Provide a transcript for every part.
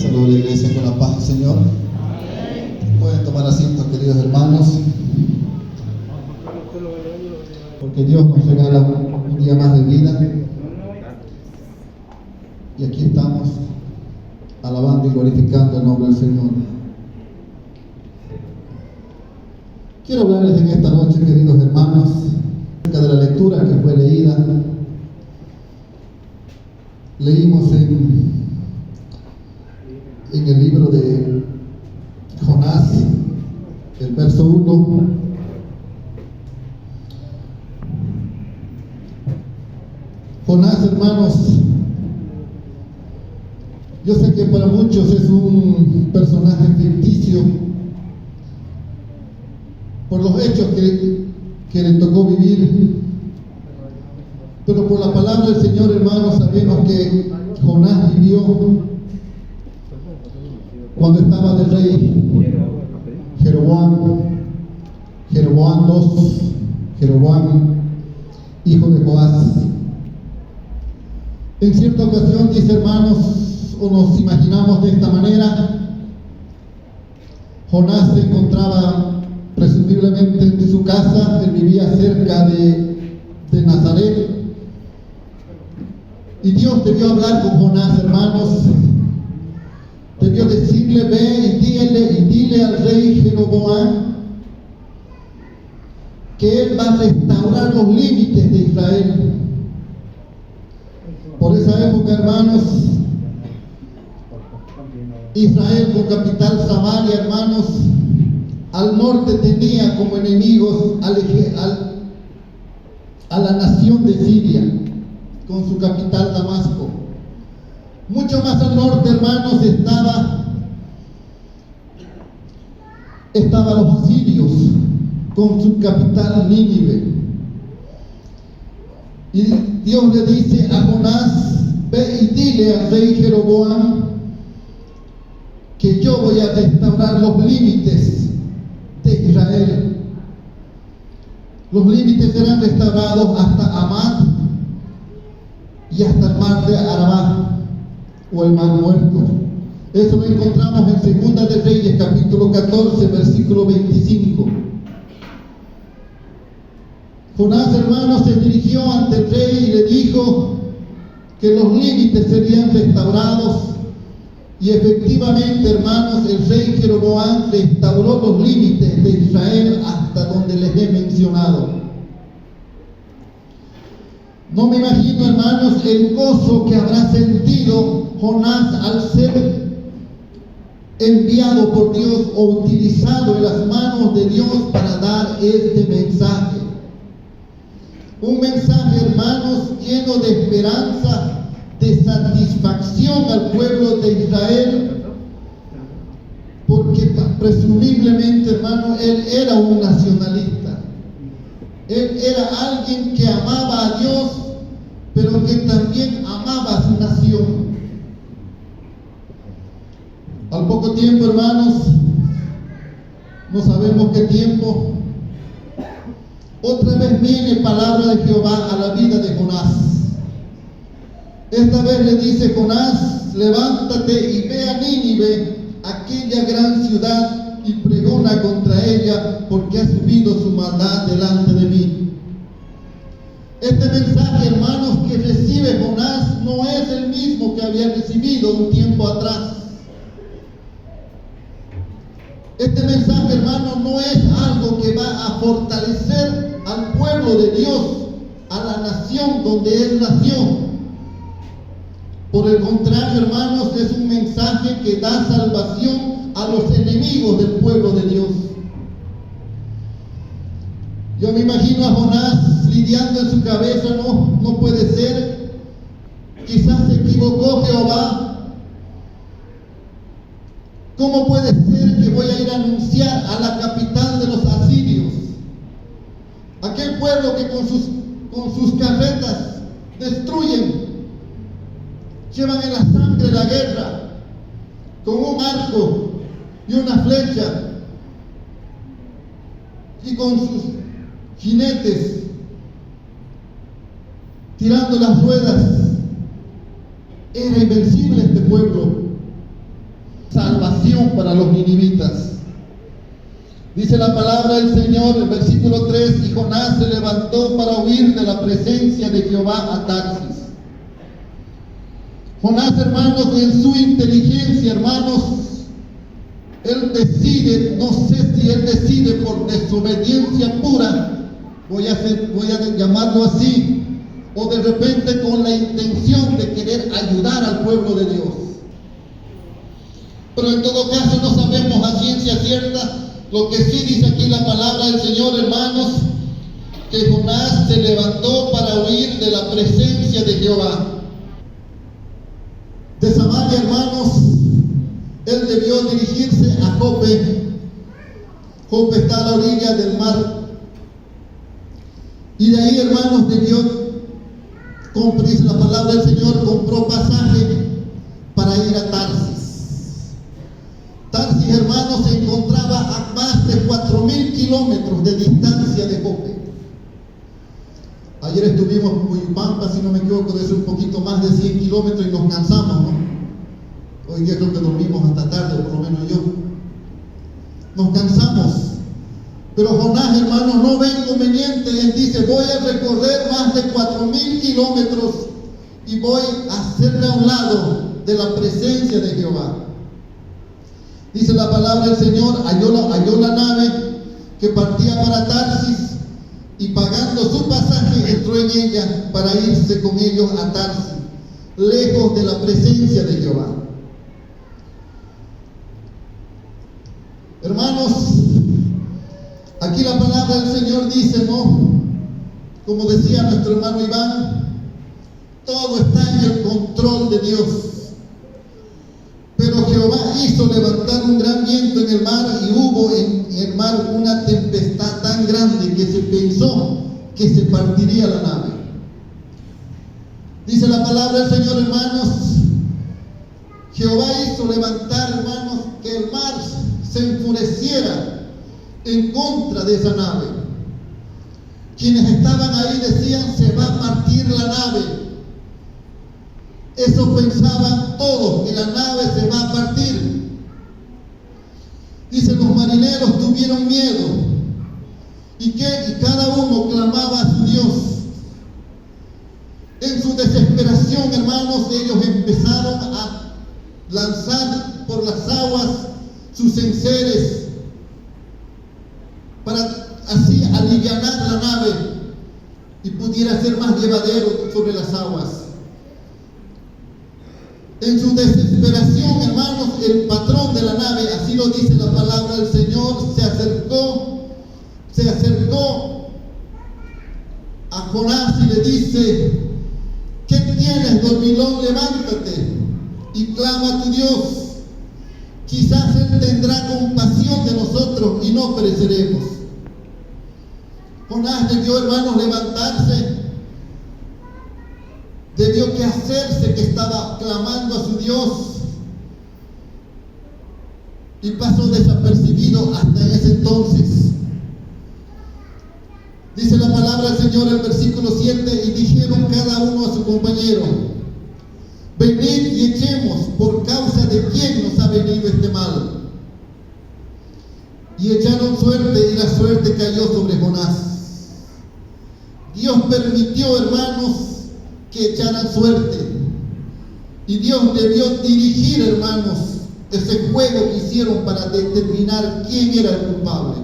Saludo a la iglesia con la paz del Señor. Pueden tomar asiento, queridos hermanos, porque Dios nos regala un día más de vida. Y aquí estamos alabando y glorificando el nombre del Señor. Quiero hablarles en esta noche, queridos hermanos, acerca de la lectura que fue leída. Leímos en el libro de Jonás, el verso 1. Jonás, hermanos, yo sé que para muchos es un personaje ficticio por los hechos que le tocó vivir, pero por la palabra del Señor, hermanos, sabemos que Jonás vivió cuando estaba del rey Jeroboam II, Jeroboam, hijo de Joás. En cierta ocasión, dice, hermanos, o nos imaginamos de esta manera, Jonás se encontraba presumiblemente en su casa. Él vivía cerca de Nazaret, y Dios debió hablar con Jonás, hermanos. Debió decirle: ve y dile al rey Jeroboam que él va a restaurar los límites de Israel. Por esa época, hermanos, Israel, con capital Samaria, hermanos, al norte tenía como enemigos a la nación de Siria, con su capital Damasco. Mucho más al norte, hermanos, estaban los asirios, con su capital Nínive. Y Dios le dice a Jonás: ve y dile al rey Jeroboam que yo voy a restaurar los límites de Israel. Los límites serán restaurados hasta Amad y hasta el mar de Arabá, o el mar muerto. Eso lo encontramos en Segunda de Reyes, capítulo 14, versículo 25. Jonás, hermanos, se dirigió ante el rey y le dijo que los límites serían restaurados. Y efectivamente, hermanos, el rey Jeroboam restauró los límites de Israel hasta donde les he mencionado. No me imagino, hermanos, el gozo que habrá sentido Jonás al ser enviado por Dios o utilizado en las manos de Dios para dar este mensaje. Un mensaje, hermanos, lleno de esperanza, de satisfacción al pueblo de Israel, porque presumiblemente, hermano, él era un nacionalista. Él era alguien que amaba a Dios, pero que también amaba a su nación. Al poco tiempo, hermanos, no sabemos qué tiempo, otra vez viene palabra de Jehová a la vida de Jonás. Esta vez le dice: Jonás, levántate y ve a Nínive, aquella gran ciudad, y pregona contra ella, porque ha subido su maldad delante de mí. Este mensaje, hermanos, que recibe Jonás no es el mismo que había recibido un tiempo atrás. Este mensaje, hermanos, no es algo que va a fortalecer al pueblo de Dios, a la nación donde él nació. Por el contrario, hermanos, es un mensaje que da salvación a los enemigos del pueblo de Dios. Yo me imagino a Jonás lidiando en su cabeza: no puede ser, quizás se equivocó Jehová. ¿Cómo puede ser que voy a ir a anunciar a la capital de los asirios? Aquel pueblo que con sus carretas destruyen, llevan en la sangre la guerra, con un arco y una flecha, y con sus jinetes tirando las ruedas. Era invencible este pueblo. para los ninivitas. Dice la palabra del Señor, el versículo 3, y Jonás se levantó para huir de la presencia de Jehová a Tarsis. Jonás, hermanos, en su inteligencia, hermanos, él decide, no sé si él decide por desobediencia pura, voy a llamarlo así, o de repente con la intención de querer ayudar al pueblo de Dios. Pero en todo caso no sabemos a ciencia cierta. Lo que sí dice aquí la palabra del Señor, hermanos, que Jonás se levantó para huir de la presencia de Jehová. De Samaria, hermanos, él debió dirigirse a Jope. Jope está a la orilla del mar. Y de ahí, hermanos, dice la palabra del Señor, compró pasaje para ir a Tarsis. Tarsis, hermanos, se encontraba a más de 4.000 kilómetros de distancia de Jope. Ayer estuvimos en Cuyupampa, si no me equivoco, de ser un poquito más de 100 kilómetros y nos cansamos, ¿no? Hoy día creo que dormimos hasta tarde, o por lo menos yo. Nos cansamos. Pero Jonás, hermano, no ve inconveniente. Él dice, voy a recorrer más de 4.000 kilómetros y voy a hacerme a un lado de la presencia de Jehová. Dice la palabra del Señor, halló la nave que partía para Tarsis y pagando su pasaje entró en ella para irse con ellos a Tarsis, lejos de la presencia de Jehová. Hermanos, aquí la palabra del Señor dice, ¿no? Como decía nuestro hermano Iván, todo está en el control de Dios. Pero Jehová hizo levantar un gran viento en el mar y hubo en el mar una tempestad tan grande que se pensó que se partiría la nave. Dice la palabra del Señor, hermanos, Jehová hizo levantar, hermanos, que el mar se enfureciera en contra de esa nave. Quienes estaban ahí decían, se va a partir la nave. Eso pensaban todos, que la nave se va a partir. Dice, los marineros tuvieron miedo y cada uno clamaba a su Dios. En su desesperación, hermanos, ellos empezaron a lanzar por las aguas sus enseres para así alivianar la nave y pudiera ser más llevadero sobre las aguas. En su desesperación, hermanos, el patrón de la nave, así lo dice la palabra del Señor, se acercó a Jonás y le dice, ¿qué tienes, dormilón? Levántate y clama a tu Dios. Quizás Él tendrá compasión de nosotros y no pereceremos. Jonás debió, hermanos, levantarse. Debió que hacerse que estaba clamando a su Dios y pasó desapercibido hasta en ese entonces. Dice la palabra del Señor en el versículo 7, y dijeron cada uno a su compañero, venid y echemos, por causa de quién nos ha venido este mal. Y echaron suerte y la suerte cayó sobre Jonás. Dios permitió, hermanos, que echaran suerte. Y Dios debió dirigir, hermanos, ese juego que hicieron para determinar quién era el culpable.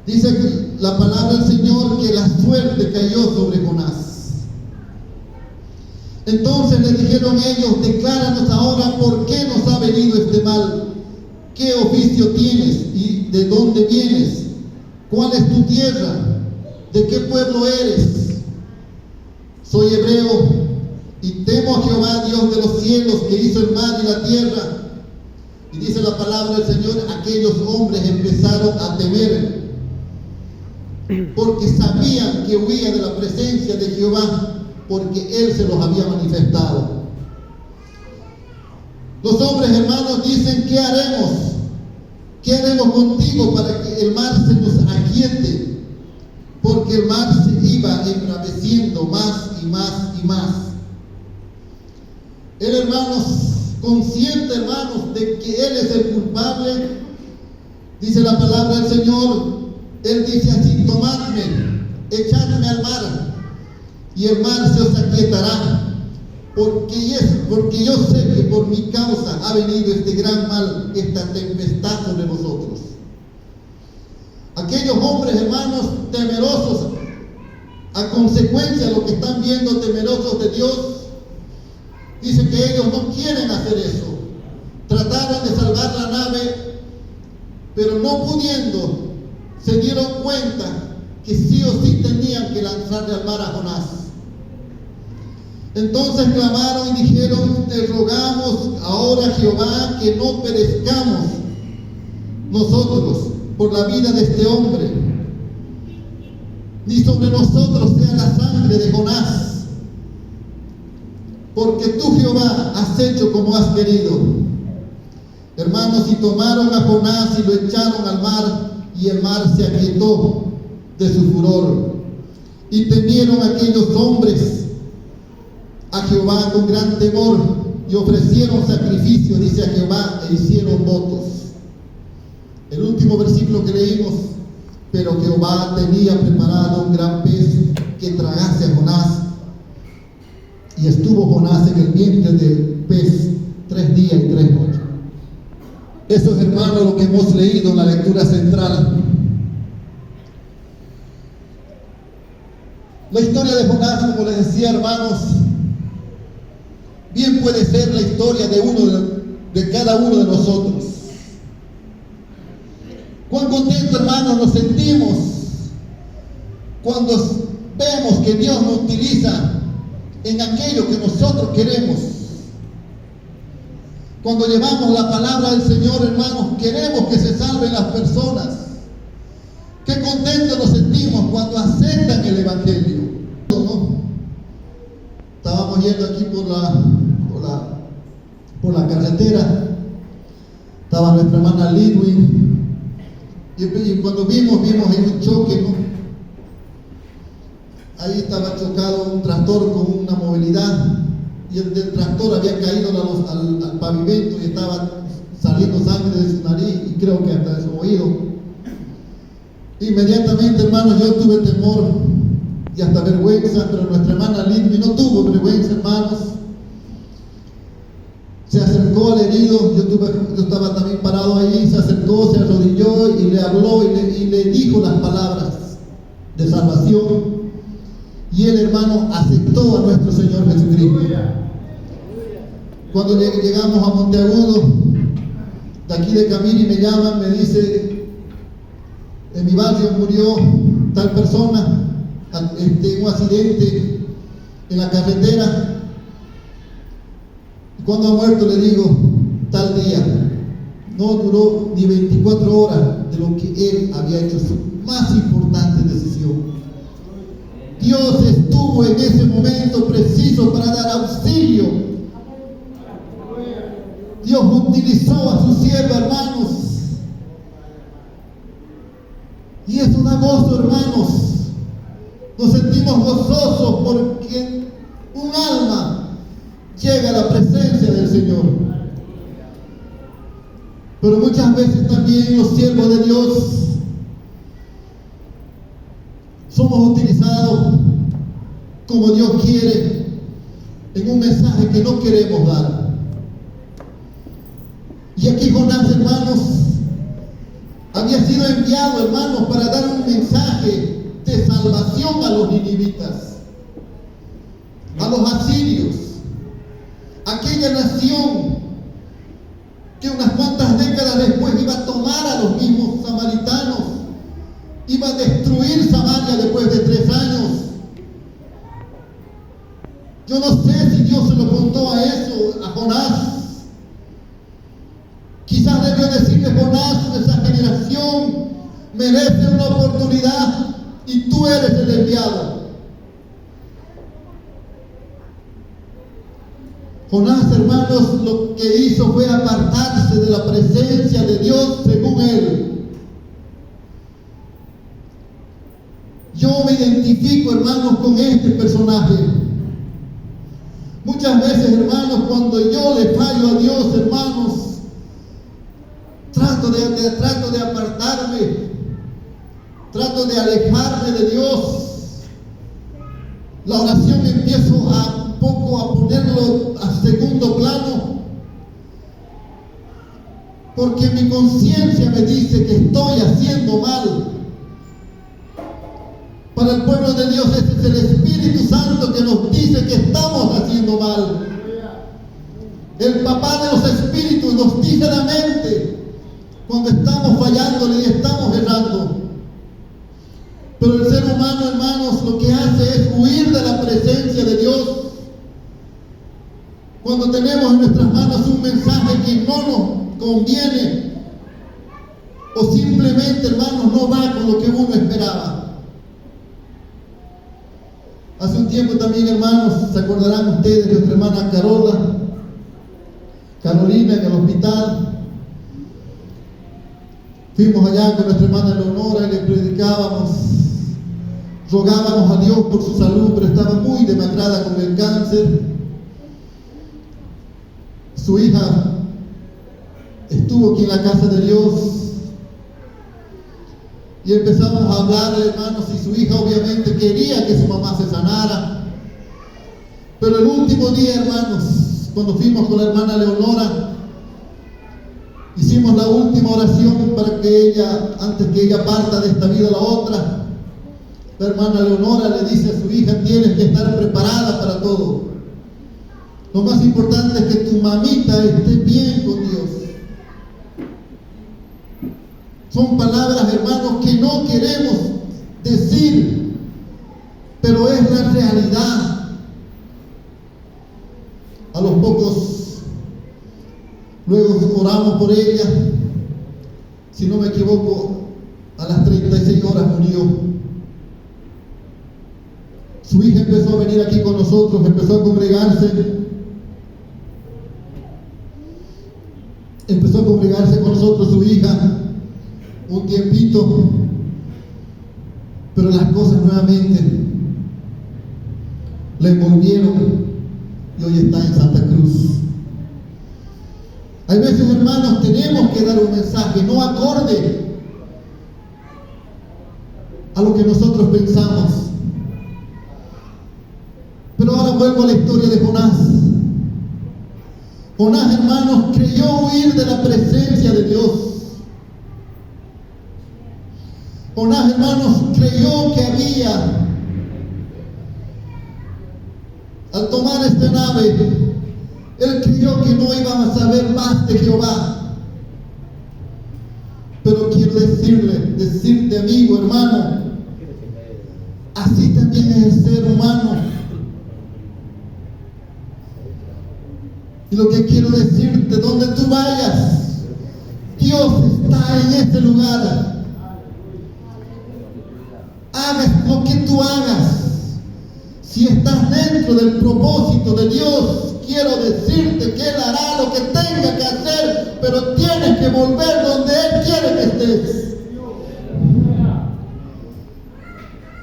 Dice la palabra del Señor que la suerte cayó sobre Jonás. Entonces le dijeron ellos, decláranos ahora por qué nos ha venido este mal. ¿Qué oficio tienes y de dónde vienes? ¿Cuál es tu tierra? ¿De qué pueblo eres? Soy hebreo y temo a Jehová, Dios de los cielos, que hizo el mar y la tierra. Y dice la palabra del Señor, aquellos hombres empezaron a temer, porque sabían que huía de la presencia de Jehová, porque Él se los había manifestado. Los hombres, hermanos, dicen, ¿qué haremos? ¿Qué haremos contigo para que el mar se nos aquiete? Porque el mar se iba embraveciendo más y más y más. Él, hermanos, consciente, hermanos, de que él es el culpable, dice la palabra del Señor, él dice así: tomadme, echadme al mar, y el mar se os aquietará, porque yo sé que por mi causa ha venido este gran mal, esta tempestad sobre vosotros. Aquellos hombres, hermanos, temerosos, a consecuencia de lo que están viendo, temerosos de Dios, dice que ellos no quieren hacer eso. Trataron de salvar la nave, pero no pudiendo, se dieron cuenta que sí o sí tenían que lanzarle al mar a Jonás. Entonces clamaron y dijeron: te rogamos ahora, Jehová, que no perezcamos nosotros por la vida de este hombre, ni sobre nosotros sea la sangre de Jonás, porque tú, Jehová, has hecho como has querido. Hermanos, y tomaron a Jonás y lo echaron al mar, y el mar se aquietó de su furor. Y temieron aquellos hombres a Jehová con gran temor, y ofrecieron sacrificio, dice, a Jehová, e hicieron votos. El último versículo que leímos: pero Jehová tenía preparado un gran pez que tragase a Jonás, y estuvo Jonás en el vientre del pez 3 días y 3 noches. Eso es, hermano, lo que hemos leído en la lectura central. La historia de Jonás, como les decía, hermanos, bien puede ser la historia de cada uno de nosotros. Cuán contentos, hermanos, nos sentimos cuando vemos que Dios nos utiliza en aquello que nosotros queremos. Cuando llevamos la palabra del Señor, hermanos, queremos que se salven las personas. Qué contentos nos sentimos cuando aceptan el Evangelio, ¿no? Estábamos yendo aquí por la carretera, estaba nuestra hermana Lidwin, y cuando vimos ahí un choque, ¿no? Ahí estaba chocado un tractor con una movilidad, y el del tractor había caído al pavimento y estaba saliendo sangre de su nariz y creo que hasta de su oído. Inmediatamente, hermanos, yo tuve temor y hasta vergüenza, pero nuestra hermana Lindy no tuvo vergüenza, hermanos. Se acercó al herido, yo estaba también parado ahí, se acercó, se arrodilló y le habló y le dijo las palabras de salvación. Y el hermano aceptó a nuestro Señor Jesucristo. Cuando llegamos a Monteagudo, de aquí de Camiri, me llaman, me dice: en mi barrio murió tal persona, un accidente en la carretera. Y cuando ha muerto, le digo: tal día. No duró ni 24 horas de lo que él había hecho su más importante decisión. Dios estuvo en ese momento preciso para dar auxilio. Dios utilizó a su sierva, hermanos. Y eso da gozo, hermanos. Nos sentimos gozosos porque un alma llega a la presencia del Señor. Pero muchas veces también los siervos de Dios somos utilizados como Dios quiere en un mensaje que no queremos dar. Y aquí Jonás, hermanos, había sido enviado, hermanos, para dar un mensaje de salvación a los ninivitas, a los asirios, aquella nación que unas cuantas décadas después iba a tomar a los mismos samaritanos, iba a destruir Samaria después de 3 años. Yo no sé si Dios se lo contó a eso, a Jonás. Quizás debió decirle: Jonás, esa generación merece una oportunidad y tú eres el enviado. Jonás, hermanos, lo que hizo fue apartarse de la presencia de Dios según él. Yo me identifico, hermanos, con este personaje. Muchas Muchas veces, hermanos, cuando yo le fallo a Dios, hermanos, trato de apartarme, trato de alejarme de Dios. La oración empiezo a poco a ponerlo a segundo plano, porque mi conciencia me dice que estoy haciendo mal. Para el pueblo de Dios, ese es el Espíritu Santo que nos dice que estamos haciendo mal. El papá de los espíritus nos dice la mente cuando estamos fallándole y estamos errando. Pero el ser humano, hermanos, lo que hace es huir de la presencia de Dios. Cuando tenemos en nuestras manos un mensaje que no nos conviene, o simplemente, hermanos, no va con lo que uno esperaba. Hace un tiempo también, hermanos, se acordarán ustedes de nuestra hermana Carolina en el hospital. Fuimos allá con nuestra hermana Leonora y le predicábamos, rogábamos a Dios por su salud, pero estaba muy demacrada con el cáncer. Su hija estuvo aquí en la casa de Dios y empezamos a hablar, hermanos, y su hija obviamente quería que su mamá se sanara. Pero el último día, hermanos, cuando fuimos con la hermana Leonora, hicimos la última oración para que ella, antes que ella parta de esta vida a la otra, la hermana Leonora le dice a su hija: tienes que estar preparada para todo. Lo más importante es que tu mamita esté bien con Dios. Son palabras, hermanos, que no queremos decir, pero es la realidad. A los pocos, luego oramos por ella. Si no me equivoco, a las 36 horas murió. Su hija empezó a venir aquí con nosotros, empezó a congregarse. Empezó a congregarse con nosotros su hija un tiempito, pero las cosas nuevamente la envolvieron y hoy está en Santa Cruz. Hay veces, hermanos, tenemos que dar un mensaje no acorde a lo que nosotros pensamos. Pero ahora vuelvo a la historia de Jonás. Jonás, hermanos, creyó huir de la presencia de Dios. Jonás, hermanos, creyó que había, al tomar esta nave, él creyó que no iban a saber más de Jehová. Pero quiero decirte, amigo, hermano, así también es el ser humano. Y lo que quiero decirte, donde tú vayas, Dios está en este lugar. Hagas lo que tú hagas, si estás dentro del propósito de Dios, quiero decirte que Él hará lo que tenga que hacer, pero tienes que volver donde Él quiere que estés.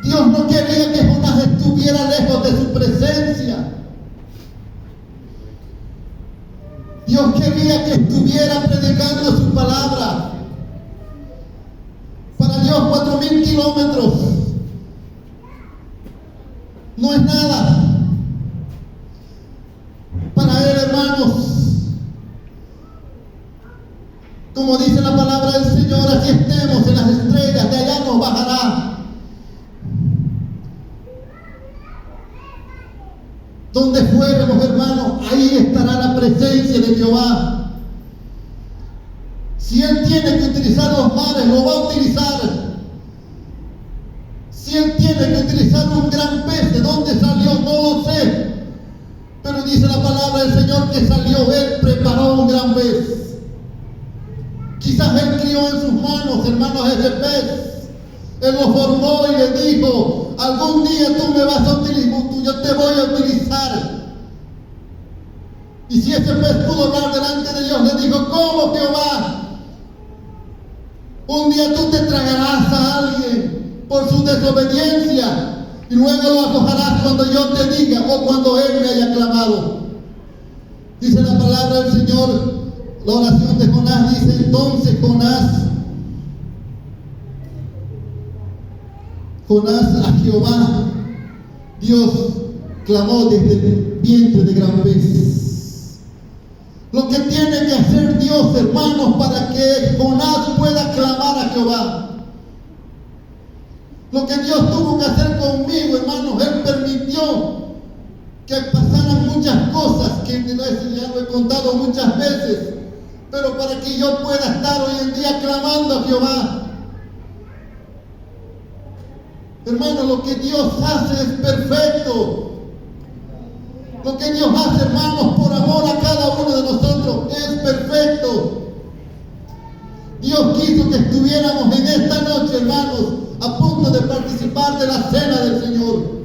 Dios no quería que Jonás estuviera lejos de su presencia. Dios quería que estuviera predicando su palabra. Para Dios 4.000 kilómetros no es nada. Para Él, hermanos, como dice la palabra del Señor, así estemos en las estrellas, de allá nos bajará. Donde fuéramos, hermanos, ahí estará la presencia de Jehová. Si Él tiene que utilizar los mares, lo va a utilizar. Si Él tiene que utilizar un gran pez, ¿de dónde salió? No lo sé. Pero dice la palabra del Señor que salió, Él preparó un gran pez. Quizás Él crió en sus manos, hermanos, ese pez. Él lo formó y le dijo: algún día tú me vas a utilizar, yo te voy a utilizar. Y si ese pez pudo hablar delante de Dios, le dijo: ¿cómo, Jehová? Un día tú te tragarás a alguien por su desobediencia y luego lo arrojarás cuando yo te diga o cuando Él me haya clamado. Dice la palabra del Señor, la oración de Jonás dice: entonces Jonás a Jehová, Dios, clamó desde el vientre de gran pez. Lo que tiene que hacer Dios, hermanos, para que Jonás pueda clamar a Jehová. Lo que Dios tuvo que hacer conmigo, hermanos, Él permitió que pasaran muchas cosas que ya lo he contado muchas veces, pero para que yo pueda estar hoy en día clamando a Jehová. Hermanos, lo que Dios hace es perfecto. Lo que Dios hace, hermanos, por amor a cada uno de nosotros, es perfecto. Dios quiso que estuviéramos en esta noche, hermanos, a punto de participar de la cena del Señor.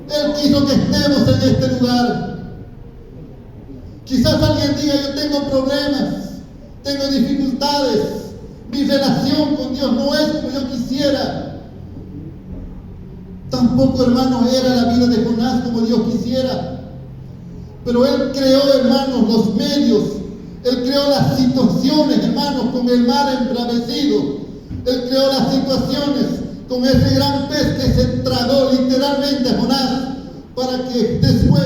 Él quiso que estemos en este lugar. Quizás alguien diga: yo tengo problemas, tengo dificultades, mi relación con Dios no es como yo quisiera. Tampoco, hermanos, era la vida de Jonás como Dios quisiera. Pero Él creó, hermanos, los medios. Él creó las situaciones, hermanos, con el mar embravecido. Él creó las situaciones con ese gran pez que se tragó literalmente a Jonás, para que después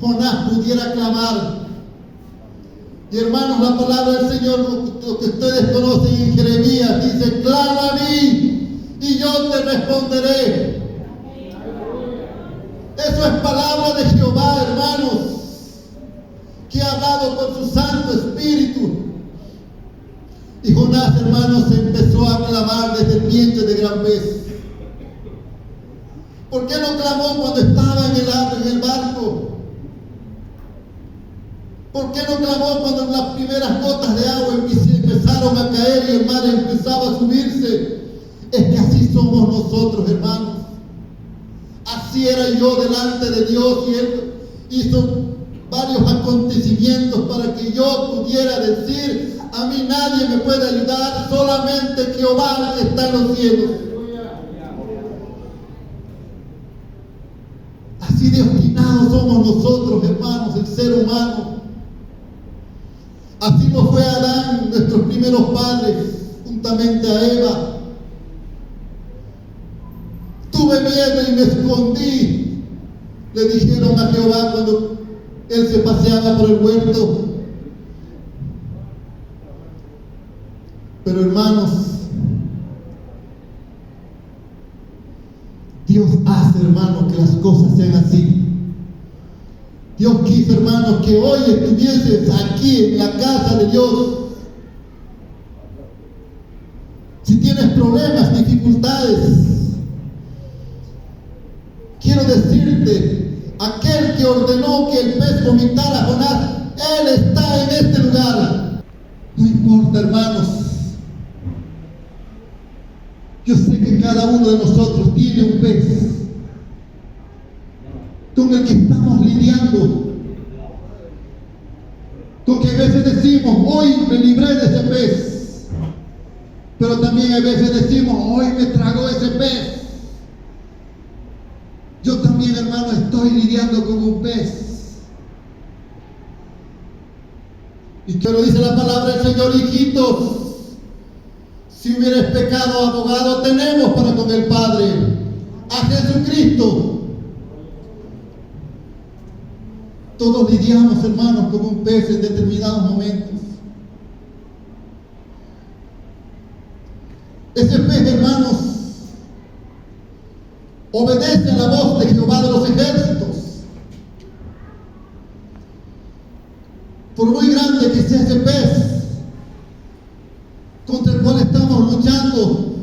Jonás pudiera clamar. Y hermanos, la palabra del Señor, lo que ustedes conocen en Jeremías, dice: clama a mí y yo te responderé. Eso es palabra de Jehová, hermanos, que ha hablado por su Santo Espíritu. Y Jonás, hermanos, empezó a clamar desde el vientre de gran pez. ¿Por qué no clamó cuando estaba en el barco? ¿Por qué no clamó cuando las primeras gotas de agua empezaron a caer y el mar empezaba a subirse? Es que así somos nosotros, hermanos. Así era yo delante de Dios, y Él hizo varios acontecimientos para que yo pudiera decir: a mí nadie me puede ayudar, solamente Jehová que está en los cielos. Así de obstinados somos nosotros, hermanos, el ser humano. Así lo fue Adán, nuestros primeros padres, juntamente a Eva. Tuve miedo y me escondí, le dijeron a Jehová cuando él se paseaba por el huerto. Pero, hermanos, Dios hace, hermanos, que las cosas sean así. Dios quiso, hermanos, que hoy estuvieses aquí en la casa de Dios. Si tienes problemas, dificultades, quiero decirte: aquel que ordenó que el pez vomitara a Jonás, Él está en este lugar. No importa, hermanos. Yo sé que cada uno de nosotros tiene un pez con el que estamos lidiando. Porque a veces decimos: hoy me libré de ese pez. Pero también a veces decimos: hoy me tragó ese pez. Yo también, hermano, estoy lidiando con un pez. Y que lo dice la palabra del Señor: hijitos, si hubieres pecado, abogado tenemos para con el Padre, a Jesucristo. Todos lidiamos, hermanos, con un pez en determinados momentos. Ese pez, hermanos, obedece a la voz de Jehová de los ejércitos. Por muy grande que sea ese pez contra el cual estamos luchando,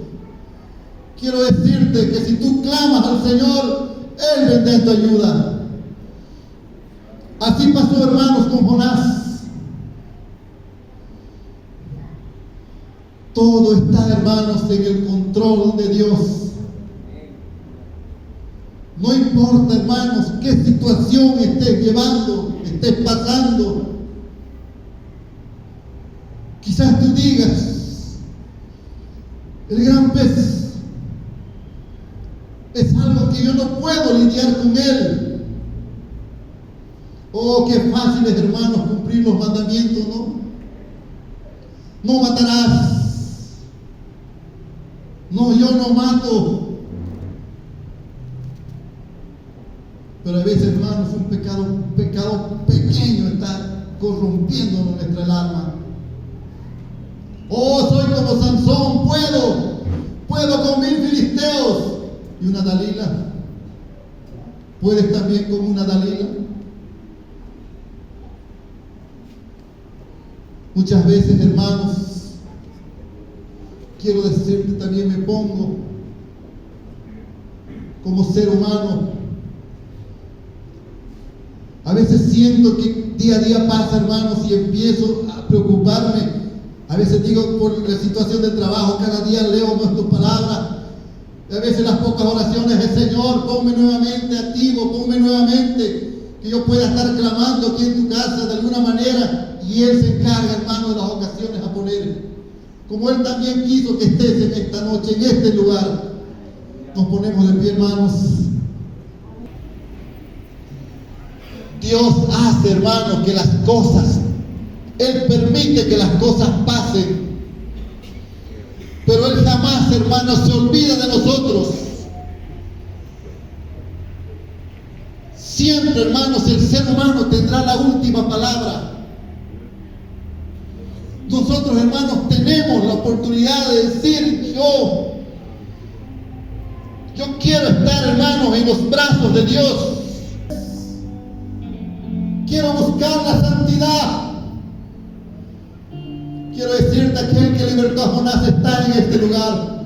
quiero decirte que si tú clamas al Señor, Él vendrá en tu ayuda. Así pasó, hermanos, con Jonás. Todo está, hermanos, en el control de Dios. No importa, hermanos, qué situación estés llevando, estés pasando. Quizás tú digas: el gran pez es algo que yo no puedo lidiar con él. Oh, qué fácil es, hermanos, cumplir los mandamientos, ¿no? No matarás. No, yo no mato. Pero a veces, hermanos, un pecado pequeño está corrompiéndonos nuestra alma. Oh, soy como Sansón, puedo con 1000 filisteos. ¿Y una Dalila? ¿Puedes también con una Dalila? Muchas veces, hermanos, quiero decirte, también me pongo como ser humano. A veces siento que día a día pasa, hermanos, y empiezo a preocuparme. A veces digo, por la situación de trabajo, cada día leo más tu palabra. A veces las pocas oraciones del Señor, ponme nuevamente activo, ponme nuevamente, que yo pueda estar clamando aquí en tu casa de alguna manera. Y Él se encarga, hermano, de las ocasiones a poner. Como Él también quiso que estés en esta noche, en este lugar. Nos ponemos de pie, hermanos. Dios hace, hermanos, que las cosas, Él permite que las cosas pasen. Pero Él jamás, hermanos, se olvida de nosotros. Siempre, hermanos, el ser humano tendrá la última palabra. Nosotros, hermanos, tenemos la oportunidad de decir, yo quiero estar, hermanos, en los brazos de Dios. Quiero buscar la santidad. Quiero decirte, aquel que libertó a Jonás está en este lugar.